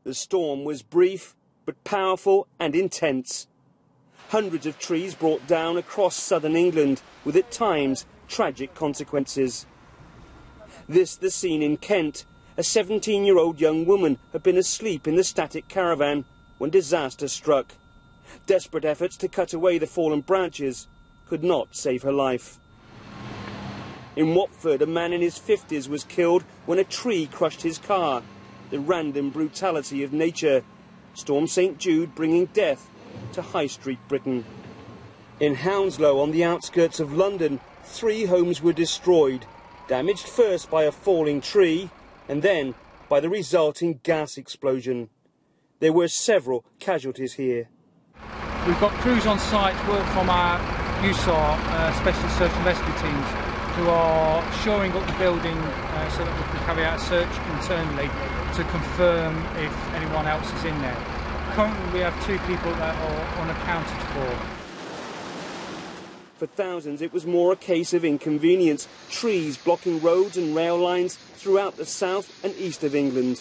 The storm was brief, but powerful and intense. Hundreds of trees brought down across southern England, with at times tragic consequences. This the scene in Kent. A 17-year-old young woman had been asleep in the static caravan when disaster struck. Desperate efforts to cut away the fallen branches could not save her life. In Watford, a man in his 50s was killed when a tree crushed his car. The random brutality of nature. Storm St Jude bringing death to High Street Britain. In Hounslow, on the outskirts of London, 3 homes were destroyed, damaged first by a falling tree and then by the resulting gas explosion. There were several casualties here. We've got crews on site to work from our USAR Specialist Search and Rescue teams who are shoring up the building so that we can carry out a search internally to confirm if anyone else is in there. Currently we have 2 people that are unaccounted for. For thousands it was more a case of inconvenience, trees blocking roads and rail lines throughout the south and east of England.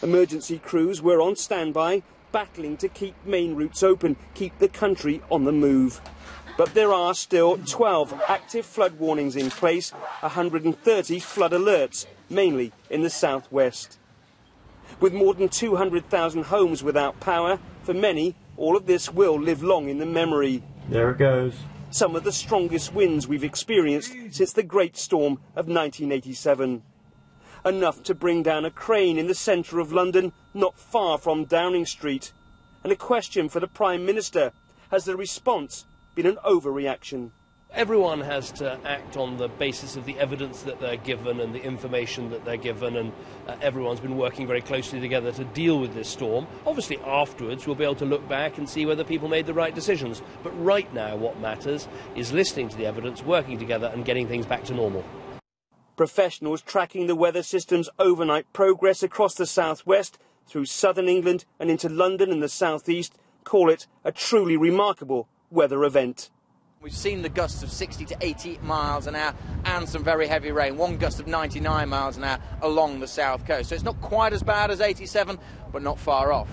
Emergency crews were on standby, battling to keep main routes open, keep the country on the move. But there are still 12 active flood warnings in place, 130 flood alerts, mainly in the southwest. With more than 200,000 homes without power, for many, all of this will live long in the memory. There it goes. Some of the strongest winds we've experienced since the Great Storm of 1987. Enough to bring down a crane in the centre of London, not far from Downing Street. And a question for the Prime Minister: has the response been an overreaction? Everyone has to act on the basis of the evidence that they're given and the information that they're given, and everyone's been working very closely together to deal with this storm. Obviously afterwards we'll be able to look back and see whether people made the right decisions, but right now what matters is listening to the evidence, working together and getting things back to normal. Professionals tracking the weather system's overnight progress across the southwest, through southern England and into London and the southeast, call it a truly remarkable weather event. We've seen the gusts of 60 to 80 miles an hour and some very heavy rain. One gust of 99 miles an hour along the south coast. So it's not quite as bad as 87, but not far off.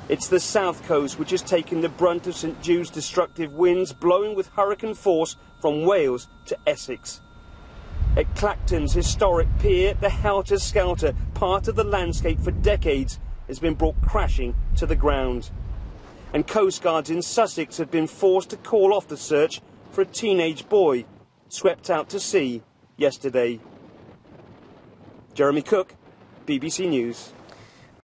It's the south coast which has taken the brunt of St Jude's destructive winds, blowing with hurricane force from Wales to Essex. At Clacton's historic pier, the helter-skelter, part of the landscape for decades, has been brought crashing to the ground. And coastguards in Sussex have been forced to call off the search for a teenage boy swept out to sea yesterday. Jeremy Cook, BBC News.